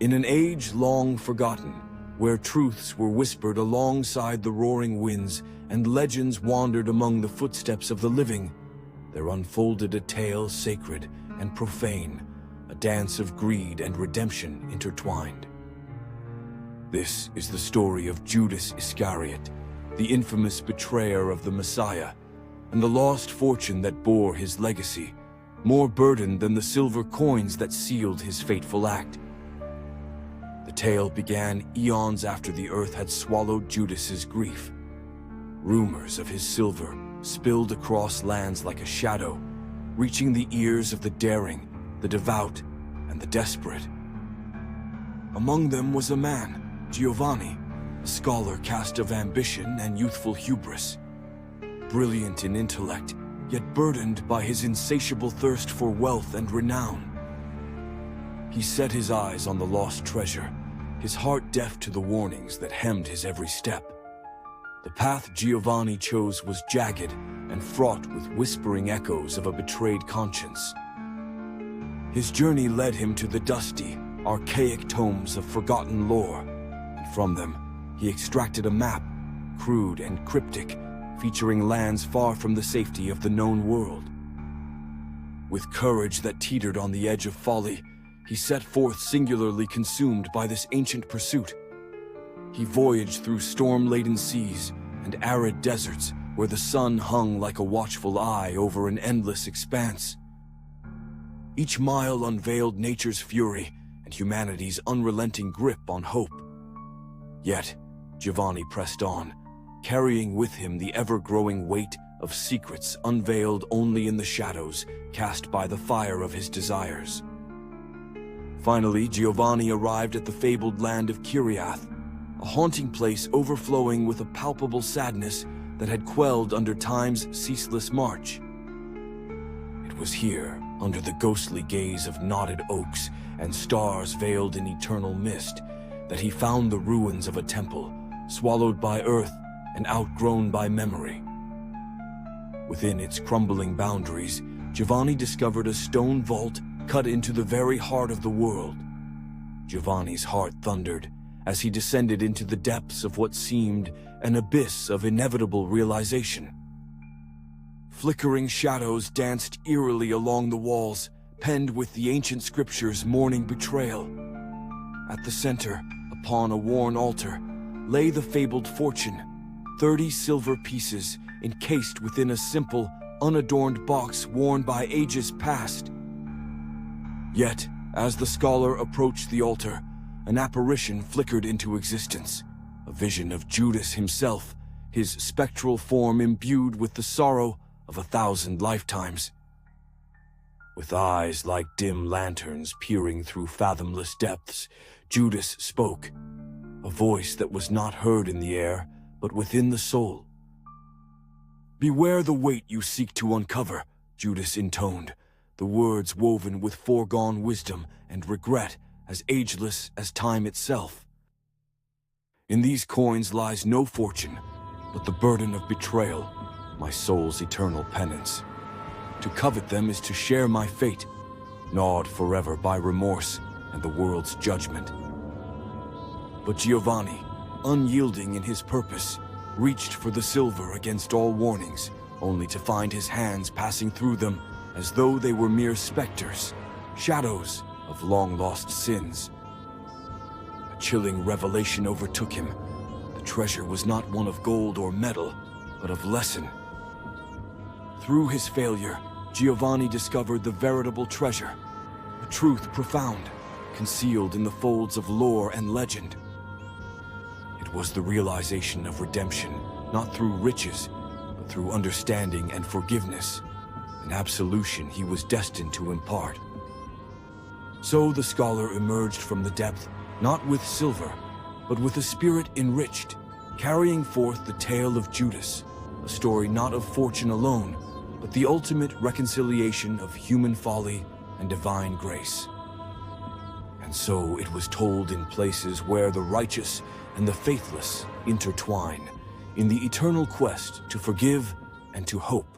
In an age long forgotten, where truths were whispered alongside the roaring winds and legends wandered among the footsteps of the living, there unfolded a tale sacred and profane, a dance of greed and redemption intertwined. This is the story of Judas Iscariot, the infamous betrayer of the Messiah, and the lost fortune that bore his legacy, more burdened than the silver coins that sealed his fateful act. The tale began eons after the earth had swallowed Judas's grief. Rumors of his silver spilled across lands like a shadow, reaching the ears of the daring, the devout, and the desperate. Among them was a man, Giovanni, a scholar cast of ambition and youthful hubris. Brilliant in intellect, yet burdened by his insatiable thirst for wealth and renown. He set his eyes on the lost treasure, his heart deaf to the warnings that hemmed his every step. The path Giovanni chose was jagged and fraught with whispering echoes of a betrayed conscience. His journey led him to the dusty, archaic tomes of forgotten lore, and from them he extracted a map, crude and cryptic, featuring lands far from the safety of the known world. With courage that teetered on the edge of folly, he set forth singularly consumed by this ancient pursuit. He voyaged through storm-laden seas and arid deserts where the sun hung like a watchful eye over an endless expanse. Each mile unveiled nature's fury and humanity's unrelenting grip on hope. Yet, Giovanni pressed on, carrying with him the ever-growing weight of secrets unveiled only in the shadows cast by the fire of his desires. Finally, Giovanni arrived at the fabled land of Kiriath, a haunting place overflowing with a palpable sadness that had quelled under time's ceaseless march. It was here, under the ghostly gaze of knotted oaks and stars veiled in eternal mist, that he found the ruins of a temple, swallowed by earth and outgrown by memory. Within its crumbling boundaries, Giovanni discovered a stone vault cut into the very heart of the world. Giovanni's heart thundered as he descended into the depths of what seemed an abyss of inevitable realization. Flickering shadows danced eerily along the walls, penned with the ancient scriptures mourning betrayal. At the center, upon a worn altar, lay the fabled fortune, 30 silver pieces encased within a simple, unadorned box worn by ages past. Yet, as the scholar approached the altar, an apparition flickered into existence, a vision of Judas himself, his spectral form imbued with the sorrow of 1,000 lifetimes. With eyes like dim lanterns peering through fathomless depths, Judas spoke, a voice that was not heard in the air, but within the soul. "Beware the weight you seek to uncover," Judas intoned, the words woven with foregone wisdom and regret as ageless as time itself. "In these coins lies no fortune, but the burden of betrayal, my soul's eternal penance. To covet them is to share my fate, gnawed forever by remorse and the world's judgment." But Giovanni, unyielding in his purpose, reached for the silver against all warnings, only to find his hands passing through them as though they were mere specters, shadows of long-lost sins. A chilling revelation overtook him. The treasure was not one of gold or metal, but of lesson. Through his failure, Giovanni discovered the veritable treasure, a truth profound, concealed in the folds of lore and legend. It was the realization of redemption, not through riches, but through understanding and forgiveness, an absolution he was destined to impart. So the scholar emerged from the depth, not with silver, but with a spirit enriched, carrying forth the tale of Judas, a story not of fortune alone, but the ultimate reconciliation of human folly and divine grace. And so it was told in places where the righteous and the faithless intertwine, in the eternal quest to forgive and to hope.